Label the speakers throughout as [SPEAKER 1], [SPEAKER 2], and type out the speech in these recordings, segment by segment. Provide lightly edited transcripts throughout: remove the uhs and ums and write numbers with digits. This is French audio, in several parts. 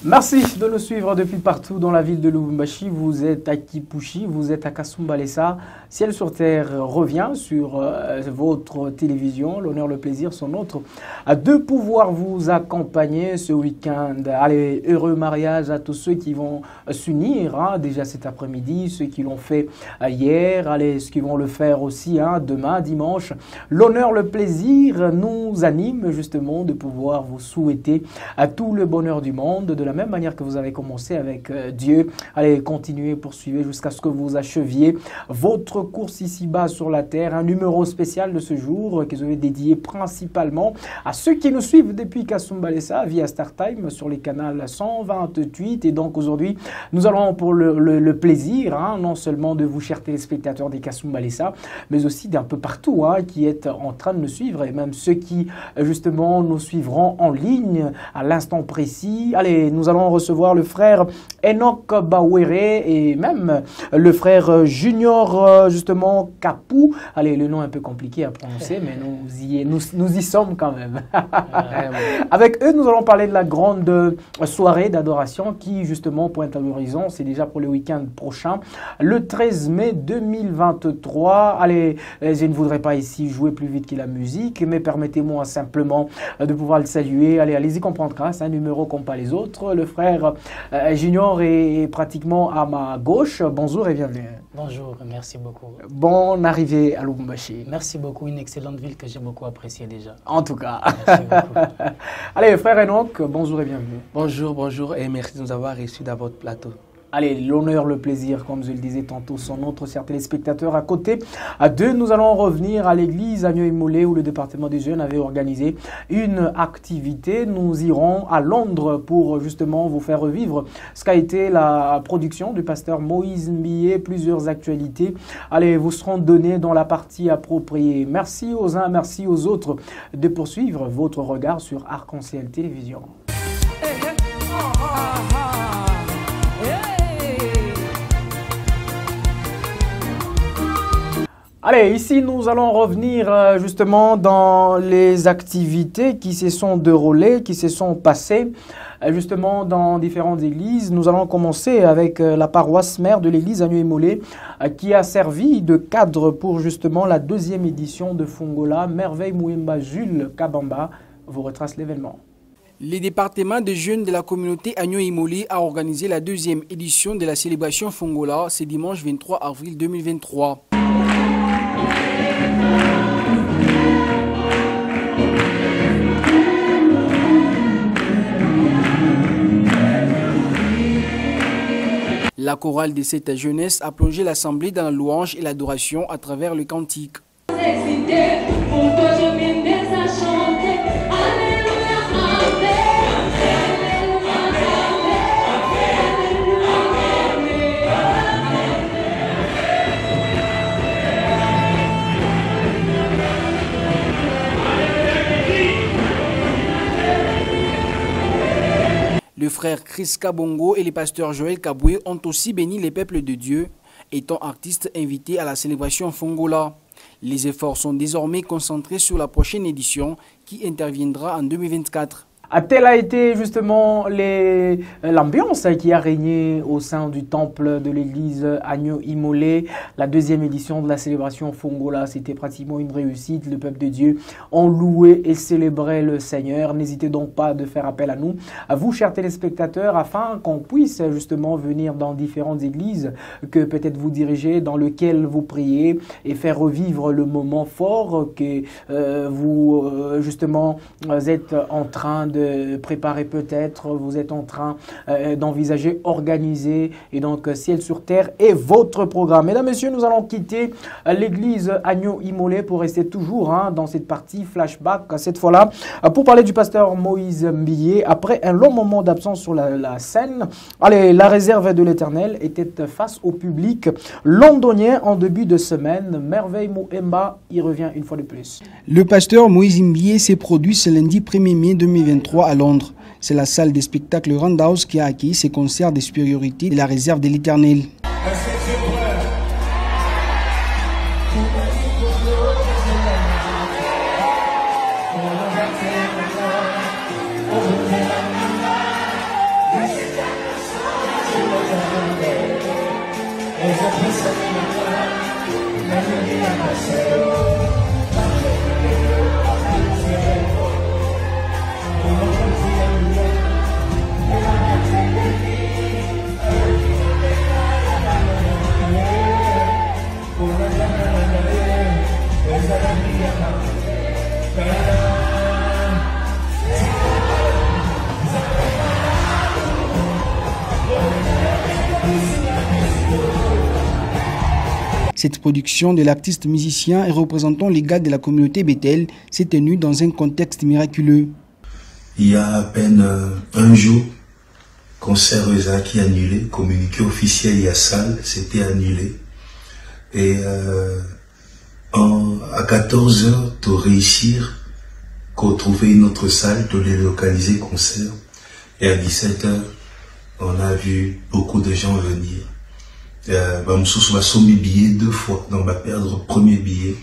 [SPEAKER 1] Merci de nous suivre depuis partout dans la ville de Lubumbashi. Vous êtes à Kipushi, vous êtes à Kasumbalesa. Ciel sur Terre revient sur votre télévision. L'honneur, le plaisir sont nôtres de pouvoir vous accompagner ce week-end. Allez, heureux mariage à tous ceux qui vont s'unir déjà cet après-midi, ceux qui l'ont fait hier, allez, ceux qui vont le faire aussi demain, dimanche. L'honneur, le plaisir nous anime justement de pouvoir vous souhaiter à tout le bonheur du monde, de la même manière que vous avez commencé avec Dieu. Allez, continuez, poursuivez jusqu'à ce que vous acheviez votre course ici-bas sur la terre. Un numéro spécial de ce jour que je vais dédier principalement à ceux qui nous suivent depuis Kasumbalesa via StarTime sur les canaux 128. Et donc aujourd'hui, nous allons pour le plaisir, non seulement de vous, chers téléspectateurs des Kasumbalesa, mais aussi d'un peu partout qui êtes en train de nous suivre, et même ceux qui justement nous suivront en ligne à l'instant précis. Allez, nous allons recevoir le frère Enoch Bawere et même le frère Junior justement Kapou. Allez, le nom est un peu compliqué à prononcer, mais nous y sommes quand même. Avec eux, nous allons parler de la grande soirée d'adoration qui justement pointe à l'horizon. C'est déjà pour le week-end prochain, le 13 mai 2023. Allez, je ne voudrais pas ici jouer plus vite que la musique, mais permettez-moi simplement de pouvoir le saluer. Allez, allez-y comprendre, c'est un numéro comme pas les autres. Le frère Junior est pratiquement à ma gauche. Bonjour et bienvenue.
[SPEAKER 2] Bonjour, merci beaucoup.
[SPEAKER 1] Bonne arrivée à Lubumbashi.
[SPEAKER 2] Merci beaucoup, une excellente ville que j'ai beaucoup appréciée déjà.
[SPEAKER 1] En tout cas.
[SPEAKER 2] Merci beaucoup.
[SPEAKER 1] Allez, frère Enoch, bonjour et bienvenue.
[SPEAKER 3] Bonjour et merci de nous avoir reçus dans votre plateau.
[SPEAKER 1] Allez, l'honneur, le plaisir, comme je le disais tantôt, sont notre chers téléspectateurs. À côté d'eux, nous allons revenir à l'église Agno-Imolé où le département des jeunes avait organisé une activité. Nous irons à Londres pour justement vous faire revivre ce qu'a été la production du pasteur Moïse Mbié. Plusieurs actualités, allez, vous seront données dans la partie appropriée. Merci aux uns, merci aux autres de poursuivre votre regard sur Arc-en-Ciel Télévision. Allez, ici nous allons revenir justement dans les activités qui se sont déroulées, qui se sont passées justement dans différentes églises. Nous allons commencer avec la paroisse mère de l'église Agno-Imolé qui a servi de cadre pour justement la deuxième édition de Fongola. Merveille Mouemba Jules Kabamba vous retrace l'événement.
[SPEAKER 4] Le département de jeunes de la communauté Agno-Imolé a organisé la deuxième édition de la célébration Fongola ce dimanche 23 avril 2023. La chorale de cette jeunesse a plongé l'assemblée dans la louange et l'adoration à travers le cantique. Le frère Chris Kabongo et le pasteur Joël Kaboué ont aussi béni les peuples de Dieu, étant artistes invités à la célébration Fongola. Les efforts sont désormais concentrés sur la prochaine édition qui interviendra en 2024.
[SPEAKER 1] Telle a été justement l'ambiance qui a régné au sein du temple de l'église Agno-Imolé. La deuxième édition de la célébration Fongola, c'était pratiquement une réussite. Le peuple de Dieu ont loué et célébré le Seigneur. N'hésitez donc pas de faire appel à nous, à vous chers téléspectateurs, afin qu'on puisse justement venir dans différentes églises que peut-être vous dirigez, dans lesquelles vous priez et faire revivre le moment fort que vous justement êtes en train de préparer peut-être, vous êtes en train d'envisager, organiser, et donc Ciel sur Terre est votre programme. Mesdames, Messieurs, nous allons quitter l'église Agno-Imolé pour rester toujours dans cette partie flashback, cette fois-là, pour parler du pasteur Moïse Mbié. Après un long moment d'absence sur la scène, allez, la réserve de l'Éternel était face au public londonien en début de semaine. Merveille Mouemba y revient une fois de plus.
[SPEAKER 4] Le pasteur Moïse Mbié s'est produit ce lundi 1er mai 2023 à Londres. C'est la salle des spectacles Roundhouse qui a accueilli ces concerts de supériorité de la réserve de l'Éternel. Cette production de l'artiste musicien et représentant légal de la communauté Bethel s'est tenue dans un contexte miraculeux.
[SPEAKER 5] Il y a à peine un jour, concert qui est annulé, communiqué officiel, il y a salle, c'était annulé. Et à 14 h, de réussir à trouver une autre salle, de les localiser concert. Et à 17 h, on a vu beaucoup de gens venir. Sombi billet 2 fois, donc va perdre le premier billet,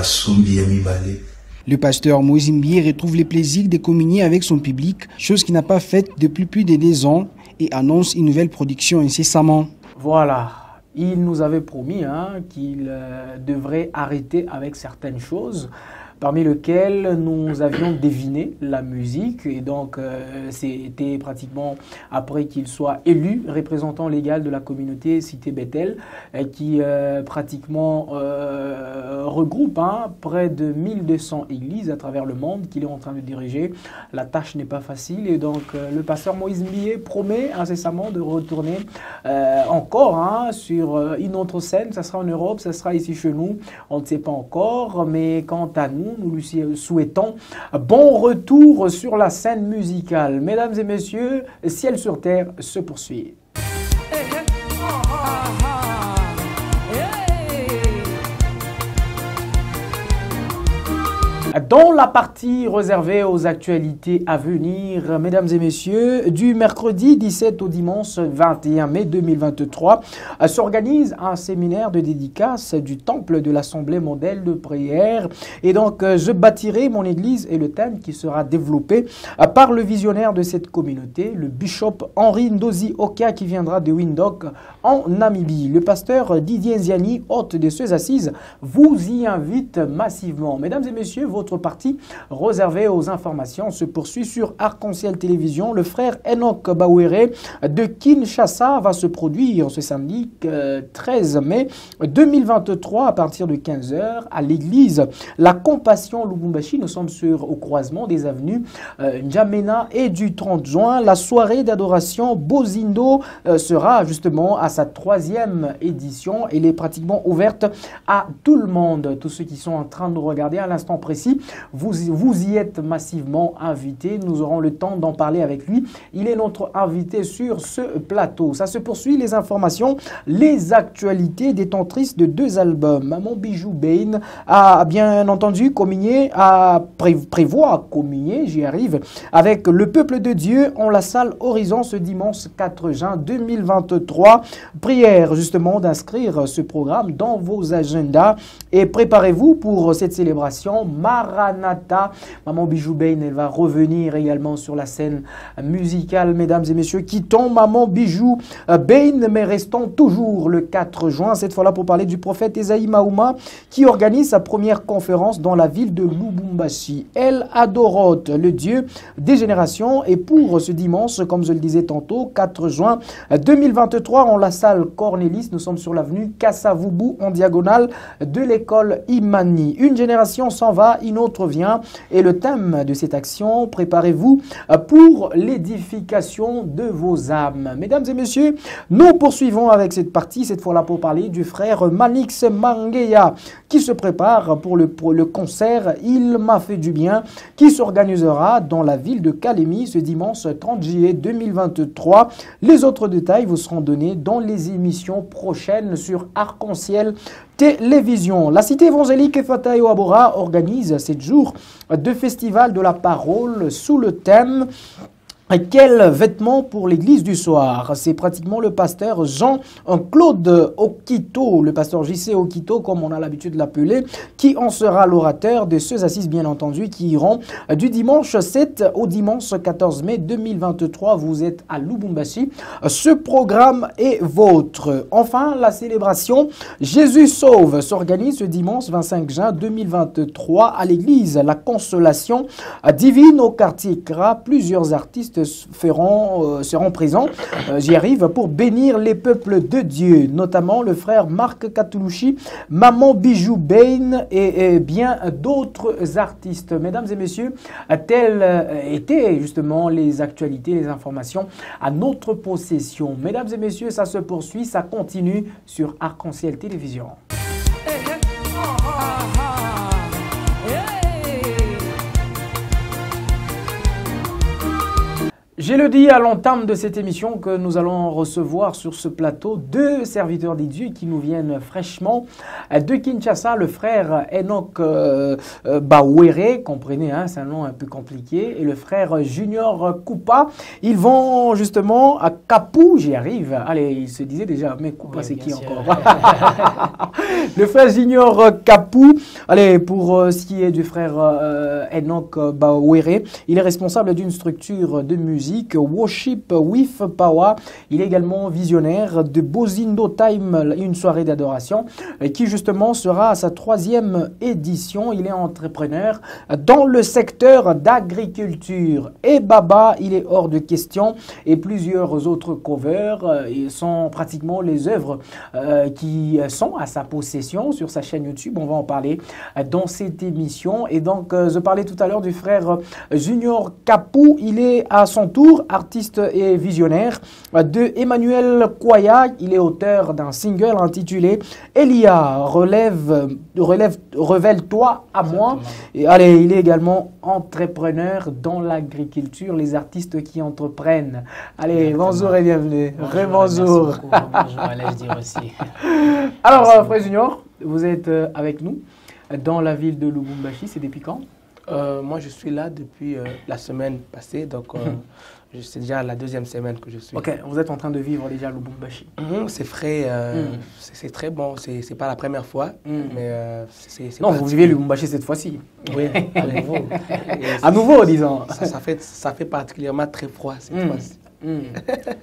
[SPEAKER 5] Sombi mi balé.
[SPEAKER 4] Le pasteur Moïse Mbié retrouve les plaisirs de communier avec son public, chose qu'il n'a pas faite depuis plus de 2 ans, et annonce une nouvelle production incessamment.
[SPEAKER 1] Voilà, il nous avait promis qu'il devrait arrêter avec certaines choses, parmi lesquelles nous avions deviné la musique. Et donc, c'était pratiquement après qu'il soit élu représentant légal de la communauté Cité Bethel, qui pratiquement regroupe près de 1200 églises à travers le monde qu'il est en train de diriger. La tâche n'est pas facile et donc le pasteur Moïse Mbié promet incessamment de retourner encore sur une autre scène. Ça sera en Europe, ça sera ici chez nous, on ne sait pas encore, mais quant à nous, nous lui souhaitons bon retour sur la scène musicale. Mesdames et messieurs, Ciel sur Terre se poursuit. Dans la partie réservée aux actualités à venir, mesdames et messieurs, du mercredi 17 au dimanche 21 mai 2023, s'organise un séminaire de dédicace du temple de l'Assemblée mondiale de prière. Et donc, je bâtirai mon église et le thème qui sera développé par le visionnaire de cette communauté, le bishop Henri Ndozi Oka, qui viendra de Windhoek en Namibie. Le pasteur Didier Nziani, hôte de ces assises, vous y invite massivement. Mesdames et messieurs, votre partie réservée aux informations se poursuit sur Arc-en-Ciel Télévision. Le frère Enoch Bawere de Kinshasa va se produire ce samedi 13 mai 2023 à partir de 15 h à l'église La Compassion Lubumbashi. Nous sommes au croisement des avenues N'Djamena et du 30 juin. La soirée d'adoration Bozindo sera justement à sa 3e édition. Elle est pratiquement ouverte à tout le monde. Tous ceux qui sont en train de nous regarder à l'instant précis, vous y êtes massivement invités. Nous aurons le temps d'en parler avec lui. Il est notre invité sur ce plateau. Ça se poursuit, les informations, les actualités détentrices de 2 albums. Maman Bijou Bain a bien entendu communié, prévoit communier, j'y arrive, avec le peuple de Dieu en la salle Horizon ce dimanche 4 juin 2023. Prière justement d'inscrire ce programme dans vos agendas et préparez-vous pour cette célébration Maranatha. Maman Bijou Bain, elle va revenir également sur la scène musicale. Mesdames et messieurs, quittons Maman Bijou Bain, mais restons toujours le 4 juin, cette fois-là pour parler du prophète Esaïe Maouma, qui organise sa première conférence dans la ville de Lubumbashi. El Adorot, le Dieu des générations. Et pour ce dimanche, comme je le disais tantôt, 4 juin 2023, en la salle Cornelis, nous sommes sur l'avenue Kassavubu, en diagonale de l'école Imani. Une génération s'en va, une autre vient. Et le thème de cette action, préparez-vous pour l'édification de vos âmes. Mesdames et messieurs, nous poursuivons avec cette partie, cette fois-là pour parler du frère Manix Mangeya, qui se prépare pour le concert Il m'a fait du bien, qui s'organisera dans la ville de Kalemi ce dimanche 30 juillet 2023. Les autres détails vous seront donnés dans les émissions prochaines sur Arc-en-Ciel Télévision. La cité évangélique Fatayo Abora organise 7 jours de festival de la parole sous le thème Quel vêtement pour l'église du soir? C'est pratiquement le pasteur Jean-Claude Okito, le pasteur JC Okito, comme on a l'habitude de l'appeler, qui en sera l'orateur de ceux assises, bien entendu, qui iront du dimanche 7 au dimanche 14 mai 2023. Vous êtes à Lubumbashi. Ce programme est vôtre. Enfin, la célébration Jésus sauve s'organise ce dimanche 25 juin 2023 à l'église La Consolation Divine au quartier Kra. Plusieurs artistes seront présents, j'y arrive, pour bénir les peuples de Dieu, notamment le frère Marc Katoulouchi, Maman Bijou Bain et bien d'autres artistes. Mesdames et messieurs, telles étaient justement les actualités, les informations à notre possession. Mesdames et messieurs, ça se poursuit, ça continue sur Arc-en-Ciel Télévision. J'ai le dit à l'entame de cette émission que nous allons recevoir sur ce plateau deux serviteurs des dieux qui nous viennent fraîchement de Kinshasa, le frère Enoch Bawere, comprenez, hein, c'est un nom un peu compliqué, et le frère Junior Koupa. Ils vont justement à Kapou, j'y arrive. Allez, il se disait déjà, mais Koupa, oui, c'est qui sûr. Encore le frère Junior Kapou, allez, pour ce qui est du frère Enoch Bawere, il est responsable d'une structure de musique Worship with Power. Il est également visionnaire de Bozindo Time, une soirée d'adoration qui justement sera à sa 3e édition. Il est entrepreneur dans le secteur d'agriculture. Et Baba, il est hors de question. Et plusieurs autres covers sont pratiquement les œuvres qui sont à sa possession sur sa chaîne YouTube. On va en parler dans cette émission. Et donc, je parlais tout à l'heure du frère Junior Kapou. Il est à son tour artiste et visionnaire de Emmanuel Kwaya. Il est auteur d'un single intitulé Elia, révèle-toi à moi. Et allez, il est également entrepreneur dans l'agriculture, les artistes qui entreprennent. Allez, bonjour et bienvenue.
[SPEAKER 2] Bonjour. Bonjour, allez-je dire aussi.
[SPEAKER 1] Alors, frère Junior, vous êtes avec nous dans la ville de Lubumbashi. C'est depuis quand?
[SPEAKER 3] Moi, je suis là depuis la semaine passée, donc c'est déjà la 2e semaine que je suis.
[SPEAKER 1] Ok, vous êtes en train de vivre déjà à Lubumbashi.
[SPEAKER 3] C'est frais, c'est très bon, c'est pas la première fois, mais c'est
[SPEAKER 1] non, vous vivez Lubumbashi cette fois-ci.
[SPEAKER 3] Oui, à nouveau.
[SPEAKER 1] À nouveau, disons.
[SPEAKER 3] Ça fait particulièrement très froid cette fois-ci.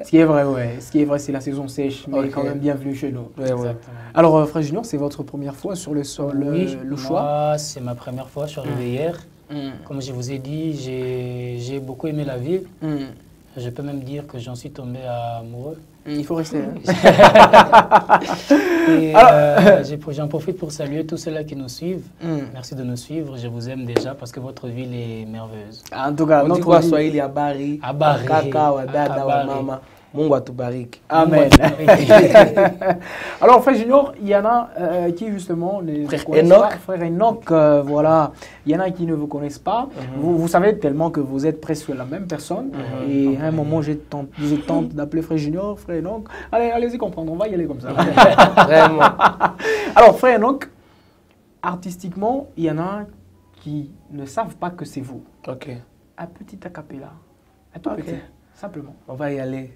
[SPEAKER 1] Ce qui est vrai, ouais. Ce qui est vrai, c'est la saison sèche, mais quand même bienvenue chez nous.
[SPEAKER 3] Ouais, ouais.
[SPEAKER 1] Alors, frère Junior, c'est votre première fois sur le sol,
[SPEAKER 2] oui,
[SPEAKER 1] le choix?
[SPEAKER 2] Moi, c'est ma première fois. Je suis arrivé hier. Comme je vous ai dit, j'ai beaucoup aimé la ville. Je peux même dire que j'en suis tombé amoureux.
[SPEAKER 1] Il faut rester.
[SPEAKER 2] J'en profite pour saluer tous ceux-là qui nous suivent. Merci de nous suivre. Je vous aime déjà parce que votre ville est merveilleuse.
[SPEAKER 1] En tout cas,
[SPEAKER 3] notre Swahili à Bari,
[SPEAKER 2] à Bari,
[SPEAKER 3] Kaka, Wadada, Mama. Mungu atubariki.
[SPEAKER 1] Amen. Alors, frère Junior, il y en a qui justement, les frère Enoch, voilà, il y en a qui ne vous connaissent pas. Vous savez tellement que vous êtes presque la même personne. Et à un moment, j'ai tenté d'appeler frère Junior, frère Enoch. Allez-y comprendre, on va y aller comme ça.
[SPEAKER 3] Vraiment.
[SPEAKER 1] Alors, frère Enoch, artistiquement, il y en a qui ne savent pas que c'est vous.
[SPEAKER 3] Ok.
[SPEAKER 1] Un petit acapella, un tout petit. Simplement.
[SPEAKER 3] On va y aller.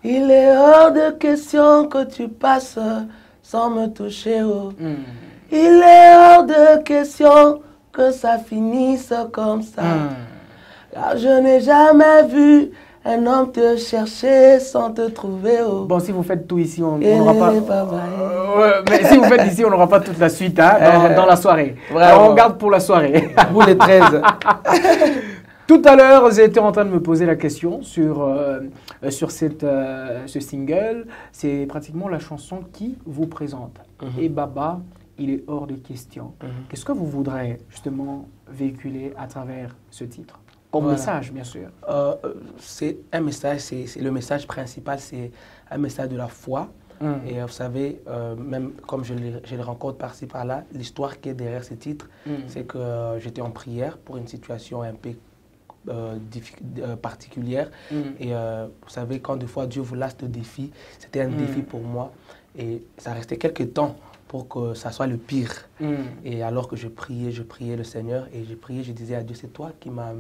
[SPEAKER 3] Il est hors de question que tu passes sans me toucher. Oh. Il est hors de question que ça finisse comme ça. Car je n'ai jamais vu un homme te chercher sans te trouver. Oh.
[SPEAKER 1] Bon, si vous faites tout ici, on n'aura pas... mais si vous faites ici, on n'aura pas toute la suite hein, dans la soirée. Alors, on garde pour la soirée.
[SPEAKER 3] Vous les 13.
[SPEAKER 1] Tout à l'heure, j'étais en train de me poser la question sur ce single. C'est pratiquement la chanson qui vous présente. Et Baba, il est hors de question. Qu'est-ce que vous voudrez justement véhiculer à travers ce titre? Comme message, bien sûr.
[SPEAKER 3] C'est un message, c'est le message principal, c'est un message de la foi. Et vous savez, même comme je le rencontre par-ci par-là, l'histoire qui est derrière ce titre, c'est que j'étais en prière pour une situation un peu particulière. Et vous savez, quand des fois Dieu vous lance de défis, c'était un défi pour moi. Et ça restait quelques temps pour que ça soit le pire. Et alors que je priais le Seigneur et je disais à Dieu, c'est toi qui m'a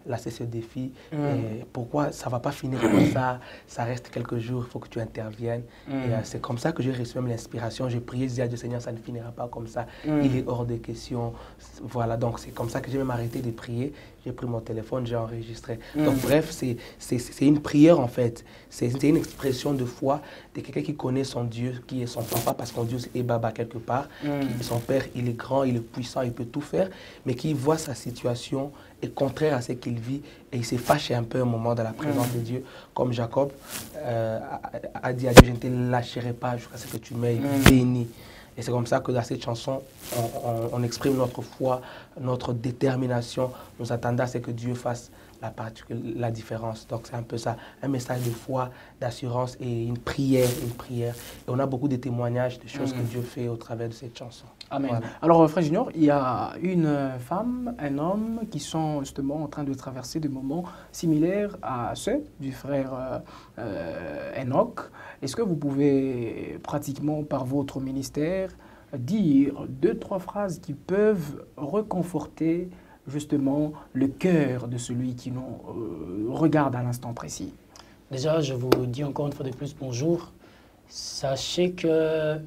[SPEAKER 3] lancé ce défi. Et pourquoi ça ne va pas finir comme ça reste quelques jours, il faut que tu interviennes. Et c'est comme ça que j'ai reçu même l'inspiration. Je priais, je disais à Dieu, Seigneur, ça ne finira pas comme ça. Il est hors de question. Voilà, donc c'est comme ça que j'ai même arrêté de prier. J'ai pris mon téléphone, j'ai enregistré. Donc bref, c'est une prière en fait. C'est une expression de foi de quelqu'un qui connaît son Dieu, qui est son papa, parce qu'on Dieu est Baba quelque part. Son père, il est grand, il est puissant, il peut tout faire, mais qui voit sa situation est contraire à ce qu'il vit et il s'est fâché un peu un moment dans la présence de Dieu. Comme Jacob a dit à Dieu, je ne te lâcherai pas jusqu'à ce que tu m'aies béni. Et c'est comme ça que dans cette chanson, on exprime notre foi, notre détermination. Nous attendons à ce que Dieu fasse la différence. Donc c'est un peu ça, un message de foi, d'assurance et une prière. Et on a beaucoup de témoignages de choses que Dieu fait au travers de cette chanson.
[SPEAKER 1] Amen. Voilà. Alors Frère Junior, il y a une femme, un homme qui sont justement en train de traverser des moments similaires à ceux du frère Enoch. Est-ce que vous pouvez pratiquement par votre ministère dire 2-3 phrases qui peuvent reconforter justement le cœur de celui qui nous regarde à l'instant précis?
[SPEAKER 2] Déjà, je vous dis encore une fois de plus bonjour. Sachez que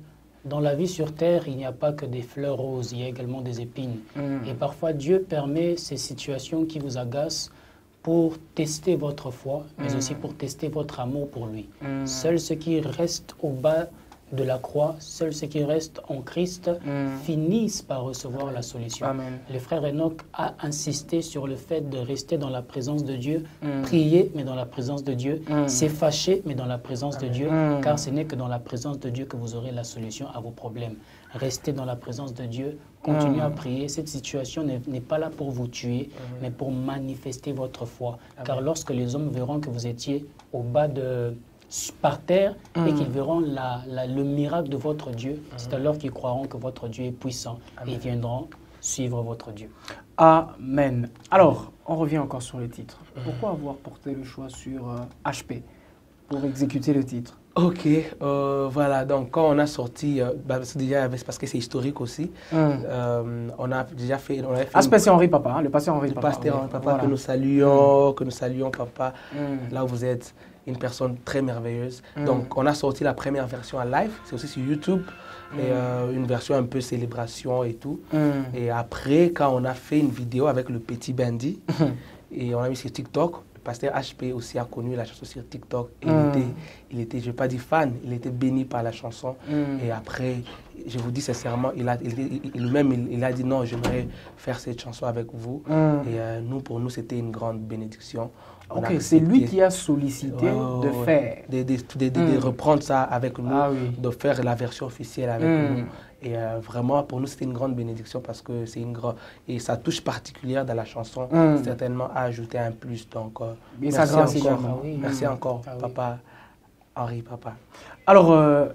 [SPEAKER 2] dans la vie sur terre, il n'y a pas que des fleurs roses, il y a également des épines. Et parfois, Dieu permet ces situations qui vous agacent pour tester votre foi, mais aussi pour tester votre amour pour lui. Seuls ceux qui restent au bas de la croix, seuls ceux qui restent en Christ finissent par recevoir la solution.
[SPEAKER 1] Amen.
[SPEAKER 2] Le frère Enoch a insisté sur le fait de rester dans la présence de Dieu, prier, mais dans la présence de Dieu, s'effacher, mais dans la présence de Dieu, car ce n'est que dans la présence de Dieu que vous aurez la solution à vos problèmes. Restez dans la présence de Dieu, continuez à prier. Cette situation n'est pas là pour vous tuer, mais pour manifester votre foi. Car lorsque les hommes verront que vous étiez au bas par terre et qu'ils verront le miracle de votre Dieu, c'est alors qu'ils croiront que votre Dieu est puissant et ils viendront suivre votre Dieu.
[SPEAKER 1] Amen. Alors, on revient encore sur le titre. Pourquoi avoir porté le choix sur HP pour exécuter le titre?
[SPEAKER 3] Ok, voilà, donc quand on a sorti, parce que c'est historique aussi, on a déjà fait...
[SPEAKER 1] Pasteur Henri Papa, le pasteur Henri Papa.
[SPEAKER 3] Le pasteur Henri Papa, voilà. que nous saluons Papa, là où vous êtes une personne très merveilleuse. Donc on a sorti la première version en live, c'est aussi sur YouTube, et une version un peu célébration et tout. Et après, quand on a fait une vidéo avec le petit Bandy, et on a mis sur TikTok, Pasteur HP aussi a connu la chanson sur TikTok. Et il était, je ne vais pas dire fan, il était béni par la chanson. Et après, je vous dis sincèrement, il a dit non, j'aimerais faire cette chanson avec vous. Et pour nous, c'était une grande bénédiction.
[SPEAKER 1] Ok, c'est lui qui a sollicité de faire.
[SPEAKER 3] De reprendre ça avec nous, de faire la version officielle avec nous. Et vraiment, pour nous, c'était une grande bénédiction parce que c'est une grande... Et sa touche particulière dans la chanson, certainement, a ajouté un plus. Donc, merci encore, Papa, Henri, Papa.
[SPEAKER 1] Alors,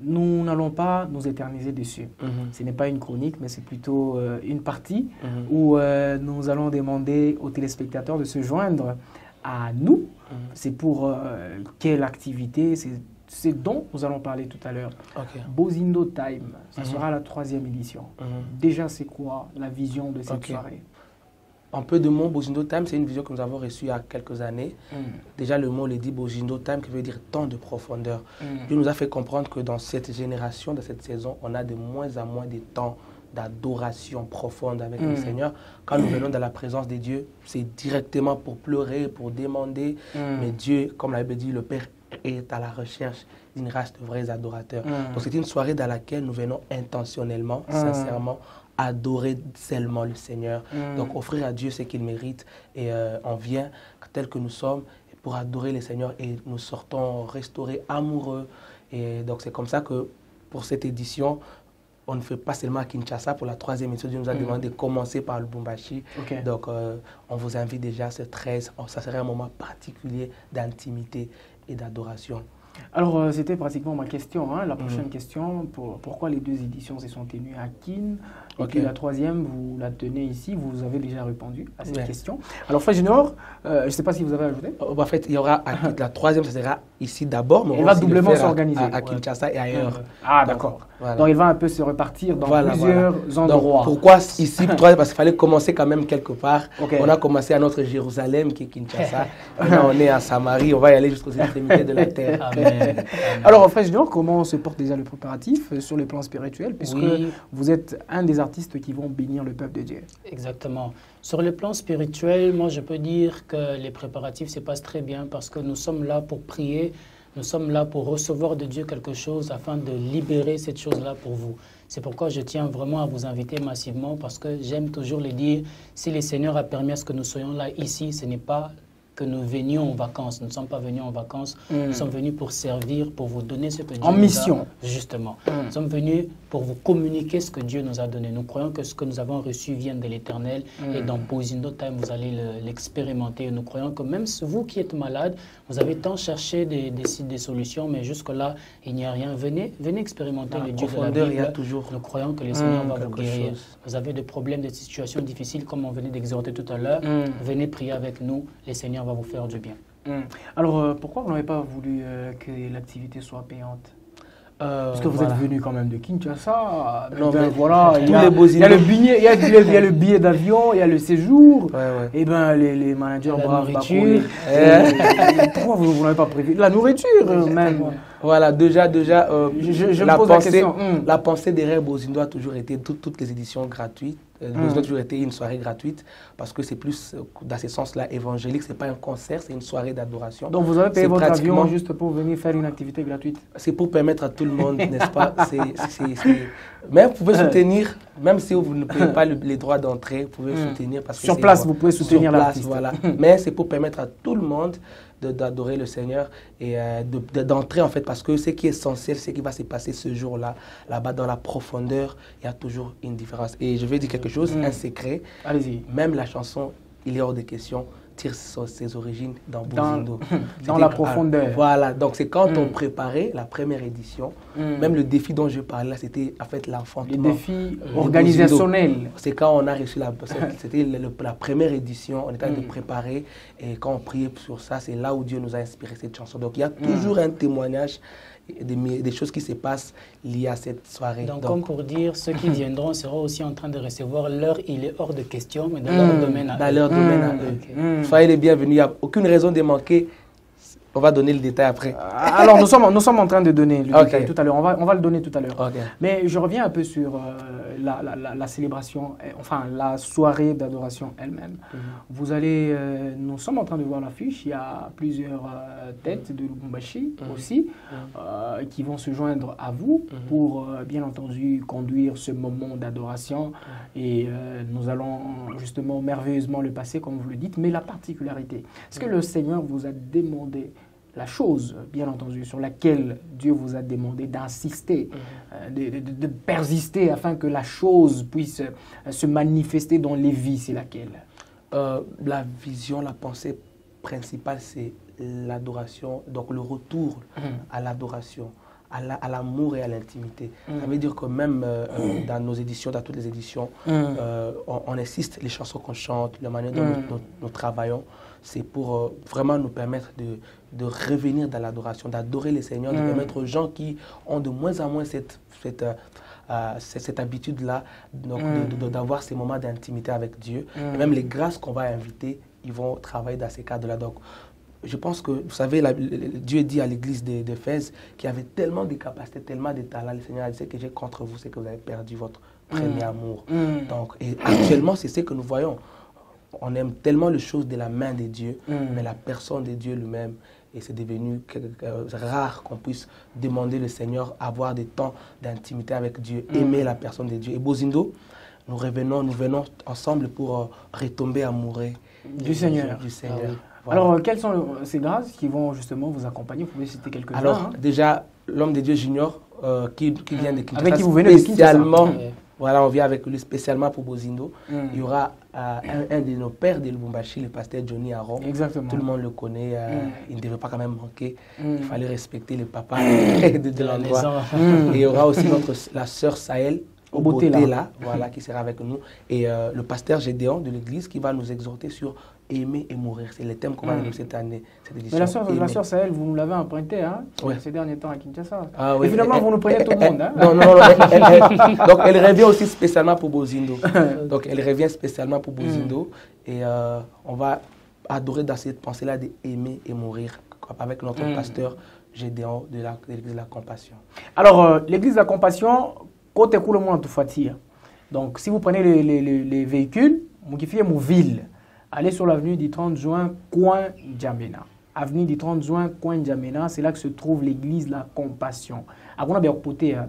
[SPEAKER 1] nous n'allons pas nous éterniser dessus. Ce n'est pas une chronique, mais c'est plutôt une partie où nous allons demander aux téléspectateurs de se joindre à nous. C'est pour quelle activité, c'est dont nous allons parler tout à l'heure. Bozindo Time, ça sera la 3e édition. Déjà, c'est quoi la vision de cette soirée?
[SPEAKER 3] Un peu de mot, Bozindo Time, c'est une vision que nous avons reçue il y a quelques années. Déjà, le mot le dit, Bozindo Time, qui veut dire temps de profondeur. Dieu nous a fait comprendre que dans cette génération, dans cette saison, on a de moins en moins de temps d'adoration profonde avec le Seigneur. Quand nous venons dans la présence de Dieu, c'est directement pour pleurer, pour demander. Mais Dieu, comme la Bible dit, le Père est à la recherche d'une race de vrais adorateurs. Donc c'est une soirée dans laquelle nous venons intentionnellement, sincèrement, adorer seulement le Seigneur. Donc offrir à Dieu ce qu'il mérite. Et on vient tel que nous sommes pour adorer le Seigneur et nous sortons restaurés, amoureux. Et donc c'est comme ça que pour cette édition, on ne fait pas seulement à Kinshasa. Pour la 3e édition, Dieu nous a demandé de commencer par le Lubumbashi. Donc on vous invite déjà ce 13. Ça serait un moment particulier d'intimité et d'adoration.
[SPEAKER 1] Alors, c'était pratiquement ma question, la prochaine question. Pourquoi les 2 éditions se sont tenues à Kin Et puis la troisième, vous la tenez ici. Vous avez déjà répondu à cette question. Alors, Frère Junior, je ne sais pas si vous avez ajouté.
[SPEAKER 3] En fait, il y aura la troisième, ça sera ici d'abord. Mais
[SPEAKER 1] elle va doublement s'organiser.
[SPEAKER 3] À Kinshasa et ailleurs.
[SPEAKER 1] Ah, d'accord. Voilà. Donc, il va un peu se repartir dans plusieurs endroits.
[SPEAKER 3] Donc, pourquoi ici? Parce qu'il fallait commencer quand même quelque part. On a commencé à notre Jérusalem, qui est Kinshasa. Là, on est à Samarie. On va y aller jusqu'aux extrémités de la terre.
[SPEAKER 2] Amen.
[SPEAKER 1] Alors, Frère Junior, comment se porte déjà le préparatif sur le plan spirituel, puisque vous êtes un des artistes qui vont bénir le peuple de Dieu?
[SPEAKER 2] Exactement. Sur le plan spirituel, moi, je peux dire que les préparatifs se passent très bien parce que nous sommes là pour prier, nous sommes là pour recevoir de Dieu quelque chose afin de libérer cette chose-là pour vous. C'est pourquoi je tiens vraiment à vous inviter massivement parce que j'aime toujours le dire, si le Seigneur a permis à ce que nous soyons là ici, ce n'est pas que nous venions en vacances. Nous ne sommes pas venus en vacances. Nous sommes venus pour servir, pour vous donner ce que Dieu nous a.
[SPEAKER 1] En mission.
[SPEAKER 2] Justement. Nous sommes venus pour vous communiquer ce que Dieu nous a donné. Nous croyons que ce que nous avons reçu vient de l'Éternel. Et dans Bozindo Time, vous allez l'expérimenter. Nous croyons que même vous qui êtes malade, vous avez tant cherché des solutions, mais jusque-là, il n'y a rien. Venez expérimenter le Dieu de la Bible.
[SPEAKER 3] Il y a toujours
[SPEAKER 2] nous croyons que le Seigneur va vous guérir. Vous avez des problèmes, des situations difficiles, comme on venait d'exhorter tout à l'heure. Venez prier avec nous. Le Seigneur va vous faire du bien.
[SPEAKER 1] Alors, pourquoi vous n'avez pas voulu que l'activité soit payante? Parce que vous êtes venu quand même de Kinshasa.
[SPEAKER 3] Non, mais
[SPEAKER 1] voilà, il y a le billet d'avion, il y a le séjour. Et ben les managers braves. Pourquoi vous n'avez pas prévu la nourriture même?
[SPEAKER 3] Voilà, déjà
[SPEAKER 1] je me pose la question.
[SPEAKER 3] La pensée derrière Bozindo a toujours été toutes les éditions gratuites. Bozindo a toujours été une soirée gratuite parce que c'est plus, dans ce sens-là, évangélique. Ce n'est pas un concert, c'est une soirée d'adoration.
[SPEAKER 1] Donc vous avez payé votre avion juste pour venir faire une activité gratuite?
[SPEAKER 3] C'est pour permettre à tout le monde, n'est-ce pas? Mais vous pouvez soutenir, même si vous ne payez pas les droits d'entrée, vous pouvez soutenir. Parce que
[SPEAKER 1] sur place, vous pouvez soutenir l'artiste.
[SPEAKER 3] Voilà. Mais c'est pour permettre à tout le monde d'adorer le Seigneur et d'entrer en fait, parce que ce qui est essentiel, c'est ce qui va se passer ce jour-là, là-bas dans la profondeur, il y a toujours une différence. Et je vais dire quelque chose, un secret.
[SPEAKER 1] Allez-y.
[SPEAKER 3] Même la chanson, il est hors de question, tire ses origines dans Bozindo.
[SPEAKER 1] Dans la profondeur.
[SPEAKER 3] Voilà, donc c'est quand on préparait la première édition, même le défi dont je parlais là, c'était en fait l'enfantement.
[SPEAKER 1] Le défi organisationnel.
[SPEAKER 3] C'est quand on a reçu c'était la première édition, on était en train de préparer et quand on priait sur ça, c'est là où Dieu nous a inspiré cette chanson. Donc il y a toujours un témoignage des choses qui se passent liées à cette soirée.
[SPEAKER 2] Donc comme pour dire, ceux qui viendront seront aussi en train de recevoir leur il est hors de question, mais dans leur domaine à eux.
[SPEAKER 3] Dans leur domaine à eux. Soyez les bienvenus, il n'y a aucune raison de manquer. On va donner le détail après.
[SPEAKER 1] Alors, nous sommes en train de donner le détail tout à l'heure. On va le donner tout à l'heure. Mais je reviens un peu sur la célébration, enfin la soirée d'adoration elle-même. Vous allez, nous sommes en train de voir l'affiche. Il y a plusieurs têtes de Lubumbashi aussi qui vont se joindre à vous pour, bien entendu, conduire ce moment d'adoration. Et nous allons justement merveilleusement le passer, comme vous le dites. Mais la particularité, est-ce que le Seigneur vous a demandé la chose, bien entendu, sur laquelle Dieu vous a demandé d'insister, de persister afin que la chose puisse se manifester dans les vies, c'est laquelle?
[SPEAKER 3] La vision, la pensée principale, c'est l'adoration, donc le retour à l'adoration, à l'amour et à l'intimité. Ça veut dire que même dans nos éditions, dans toutes les éditions, on insiste, les chansons qu'on chante, la manière dont nous travaillons, c'est pour vraiment nous permettre de revenir dans l'adoration, d'adorer le Seigneur, de permettre aux gens qui ont de moins en moins cette habitude-là, d'avoir ces moments d'intimité avec Dieu. Et même les grâces qu'on va inviter, ils vont travailler dans ces cadres-là. Donc, je pense que, vous savez, Dieu dit à l'église d'Éphèse qu'il y avait tellement de capacités, tellement de talents. Le Seigneur a dit, ce que j'ai contre vous, c'est que vous avez perdu votre premier amour. Donc, et actuellement, c'est ce que nous voyons. On aime tellement les choses de la main de Dieu, mais la personne de Dieu lui-même, et c'est devenu rare qu'on puisse demander le Seigneur, avoir des temps d'intimité avec Dieu, aimer la personne de Dieu. Et Bozindo, nous venons ensemble pour retomber amoureux
[SPEAKER 1] du Seigneur. Voilà. Alors, quelles sont ces grâces qui vont justement vous accompagner? Vous pouvez citer quelques-uns.
[SPEAKER 3] Alors, déjà, l'homme de Dieu junior qui vient de Kinshasa.
[SPEAKER 1] Avec qui vous venez de Kinshasa.
[SPEAKER 3] Voilà, on vient avec lui spécialement pour Bozindo. Il y aura un de nos pères de Lubumbashi, le pasteur Johnny Aron.
[SPEAKER 1] Exactement.
[SPEAKER 3] Tout le monde le connaît. Il ne devait pas quand même manquer. Il fallait respecter le papa de l'endroit. Et il y aura aussi la sœur Sahel, Obotela, voilà, qui sera avec nous. Et le pasteur Gédéon de l'église qui va nous exhorter sur aimer et mourir. C'est le thème qu'on va donner cette année, cette édition.
[SPEAKER 1] Mais la sœur Sahel, vous nous l'avez emprunté ces derniers temps à Kinshasa.
[SPEAKER 3] Ah, oui.
[SPEAKER 1] Et finalement, vous nous prenez tout le monde.
[SPEAKER 3] Non, donc elle revient aussi spécialement pour Bozindo. Donc elle revient spécialement pour Bozindo. Et on va adorer dans cette pensée-là d'aimer et mourir avec notre pasteur Gédéon de l'église de la Compassion.
[SPEAKER 1] Alors, l'église de la Compassion, côté coule moins tout fatir. Donc, si vous prenez les véhicules, vous qui faites ville, allez sur l'avenue du 30 juin, coin Djamena. Avenue du 30 juin, coin Djamena, c'est là que se trouve l'église de la Compassion.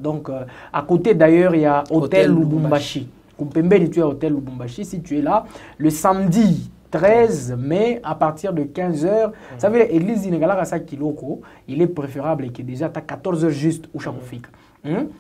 [SPEAKER 1] Donc, à côté d'ailleurs, il y a Hôtel Lubumbashi. Kumpembe, tu es Hôtel Lubumbashi. Si tu es là, le samedi 13 mai, à partir de 15h, ça veut dire l'église d'Inegala Kiloko, il est préférable que déjà tu as 14h juste au Chakoufik.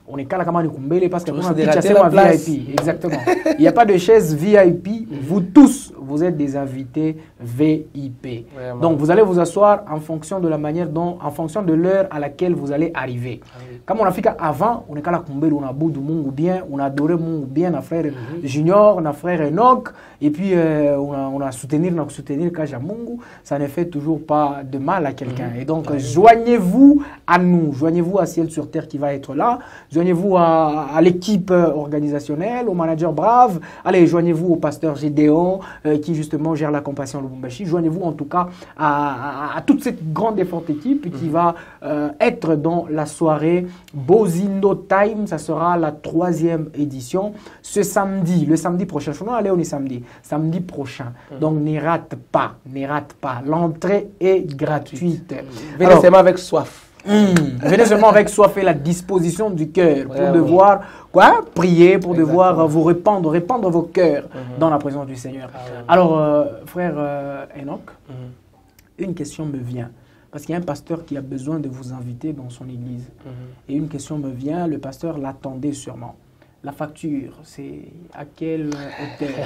[SPEAKER 1] On est calme Kumbele parce que vous avez VIP. Exactement. Il n'y a pas de chaise VIP. Vous tous, vous êtes des invités VIP. Vraiment. Donc vous allez vous asseoir en fonction de la manière dont, en fonction de l'heure à laquelle vous allez arriver. Comme on a fait avant, on est calme Kumbele, on a boudou Mungu bien, on a adoré Mungu bien, notre frère Junior, notre frère Enoch, et puis on a soutenir Kaja Mungu. Ça ne fait toujours pas de mal à quelqu'un. Et donc joignez-vous à nous, joignez-vous à Ciel sur Terre qui va être là. Joignez-vous à l'équipe organisationnelle, au manager Brave. Allez, joignez-vous au pasteur Gédéon qui justement gère la Compassion Lubumbashi. Joignez-vous en tout cas à toute cette grande et forte équipe qui va être dans la soirée Bozindo Time. Ça sera la 3e édition. Ce samedi, le samedi prochain. Allez, on est samedi prochain. Donc ne rate pas. L'entrée est gratuite.
[SPEAKER 3] Venez seulement avec soif.
[SPEAKER 1] Venez seulement avec soif et la disposition du cœur pour devoir prier, pour devoir vous répandre vos cœurs dans la présence du Seigneur. Alors, frère Enoch, une question me vient. Parce qu'il y a un pasteur qui a besoin de vous inviter dans son église. Et une question me vient, le pasteur l'attendait sûrement. La facture, c'est à quelle hauteur?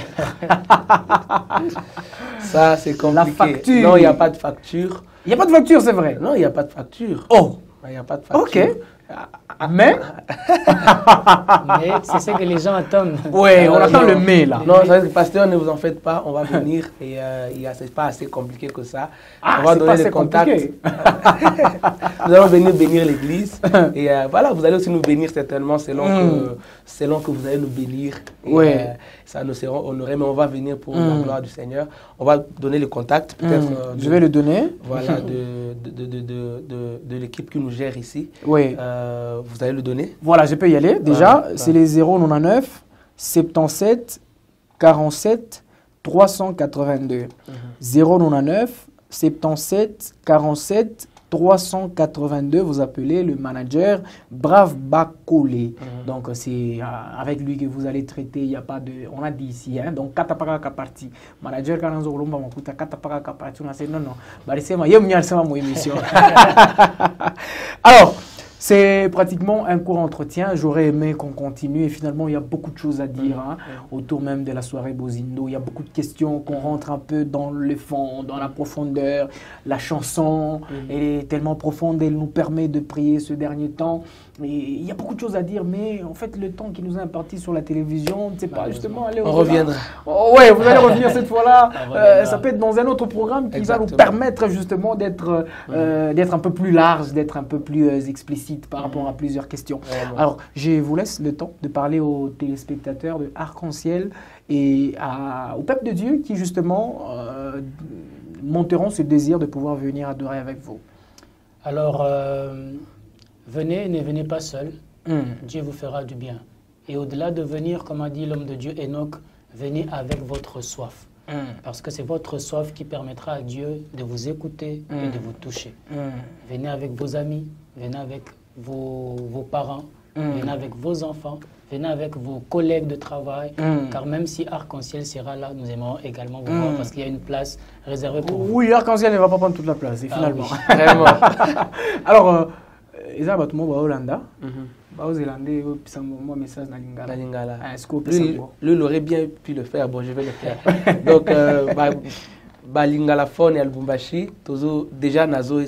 [SPEAKER 3] Ça, c'est compliqué.
[SPEAKER 1] La facture.
[SPEAKER 3] Non, il n'y a pas de facture.
[SPEAKER 1] Il n'y a pas de facture, c'est vrai?
[SPEAKER 3] Non, il n'y a pas de facture.
[SPEAKER 1] Oh!
[SPEAKER 3] Il n'y a pas de facture.
[SPEAKER 1] Ok. Mais
[SPEAKER 2] c'est ce que les gens attendent.
[SPEAKER 1] Oui, on attend le mais là.
[SPEAKER 3] Non, pasteur, ne vous en faites pas, on va venir et c'est pas assez compliqué que ça. On va donner les contacts. Nous allons venir bénir l'église et voilà, vous allez aussi nous bénir certainement selon que vous allez nous bénir.
[SPEAKER 1] Oui.
[SPEAKER 3] Ça nous sera honoré, mais on va venir pour la gloire du Seigneur. On va donner le contact, peut-être.
[SPEAKER 1] Je vais le donner.
[SPEAKER 3] Voilà, de l'équipe qui nous gère ici.
[SPEAKER 1] Oui.
[SPEAKER 3] Vous allez le donner?
[SPEAKER 1] Voilà, je peux y aller. Déjà, c'est les 099 77 47 382. 099 77 47 382. Vous appelez le manager Brave Bakole. Donc, c'est avec lui que vous allez traiter. Il n'y a pas de. On a dit ici. Donc, Katapaka Kaparti. Manager Kananzo Olomba Makuta Katapaka Kaparti. On a dit non, non. Alors, c'est pratiquement un court entretien. J'aurais aimé qu'on continue et finalement, il y a beaucoup de choses à dire autour même de la soirée Bozindo. Il y a beaucoup de questions qu'on rentre un peu dans le fond, dans la profondeur. La chanson, elle est tellement profonde, elle nous permet de prier ce dernier temps. Et il y a beaucoup de choses à dire, mais en fait, le temps qui nous est imparti sur la télévision, c'est pas justement aller
[SPEAKER 3] on reviendra.
[SPEAKER 1] Oh, ouais, vous allez revenir cette fois-là. Ça peut être dans un autre programme qui va nous permettre justement d'être un peu plus large, d'être un peu plus explicite par rapport à plusieurs questions. Alors, je vous laisse le temps de parler aux téléspectateurs de Arc-en-Ciel et au peuple de Dieu qui justement monteront ce désir de pouvoir venir adorer avec vous.
[SPEAKER 2] Alors, venez, ne venez pas seul. Dieu vous fera du bien. Et au-delà de venir, comme a dit l'homme de Dieu Enoch, venez avec votre soif. Parce que c'est votre soif qui permettra à Dieu de vous écouter et de vous toucher. Venez avec vos amis, venez avec vos parents, venez avec vos enfants, venez avec vos collègues de travail. Car même si Arc-en-Ciel sera là, nous aimerons également vous voir parce qu'il y a une place réservée pour vous.
[SPEAKER 1] Oui, Arc-en-Ciel ne va pas prendre toute la place, et finalement.
[SPEAKER 2] Oui.
[SPEAKER 1] Vraiment. Alors, ils ont battu au Hollanda. Aux Zélandais, moi message na Lingala.
[SPEAKER 3] Lui, il aurait bien pu le faire. Bon, je vais le faire. Donc, Balingalaphone et Lubumbashi, déjà Nazo,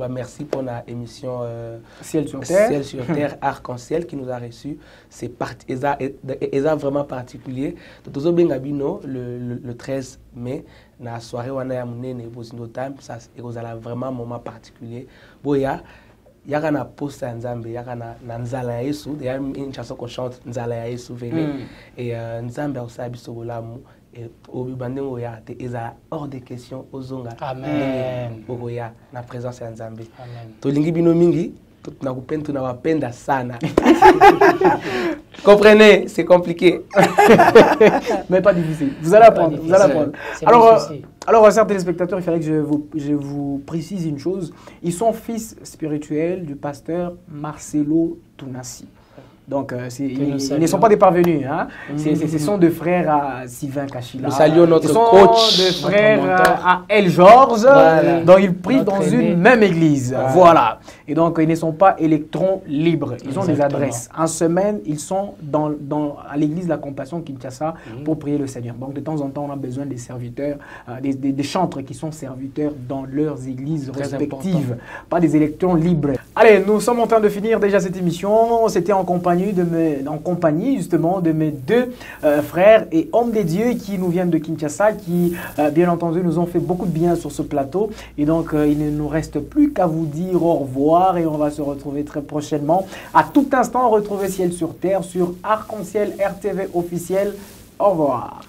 [SPEAKER 3] merci pour la émission
[SPEAKER 1] Ciel sur Terre,
[SPEAKER 3] Ciel sur Terre Arc-en-Ciel qui nous a reçus. C'est vraiment particulier. Tozo Bengabino le 13 mai, la soirée où on a amené Nebosindo Time, ça c'est vraiment un moment particulier. Boya, il y a un poste à Nzambe, il y a un Nzala Yesu, il y a une chanson qu'on chante Nzala Yesu, et Nzambe a aussi habité au Lamu. Et au Bibandengo ya te eza hors de question ozonga.
[SPEAKER 2] Amen.
[SPEAKER 3] Ogoya na présence ya Nzambe.
[SPEAKER 2] Amen.
[SPEAKER 3] Tolingi bino mingi, tunawapenda sana. Comprenez, c'est compliqué.
[SPEAKER 1] Mais pas difficile. Vous allez apprendre. Vous allez apprendre. Alors, chers téléspectateurs, il fallait que je vous précise une chose. Ils sont fils spirituels du pasteur Marcelo Tounassi. Donc, ils ne sont pas des parvenus. Hein? Ce sont deux frères à Sylvain Kachila.
[SPEAKER 3] Nous saluons notre
[SPEAKER 1] Ils
[SPEAKER 3] coach.
[SPEAKER 1] sont deux frères à El Georges. Voilà. Donc, ils prient dans une même église. Voilà. Et donc, ils ne sont pas électrons libres. Ils ont des adresses. En semaine, ils sont à l'église de la Compassion Kinshasa pour prier le Seigneur. Donc, de temps en temps, on a besoin des serviteurs, des chantres qui sont serviteurs dans leurs églises respectives. Pas des électrons libres. Allez, nous sommes en train de finir déjà cette émission. C'était en compagnie justement de mes deux frères et hommes des dieux qui nous viennent de Kinshasa, qui bien entendu nous ont fait beaucoup de bien sur ce plateau. Et donc il ne nous reste plus qu'à vous dire au revoir et on va se retrouver très prochainement. À tout instant, retrouvez Ciel sur Terre sur Arc-en-Ciel RTV officiel. Au revoir.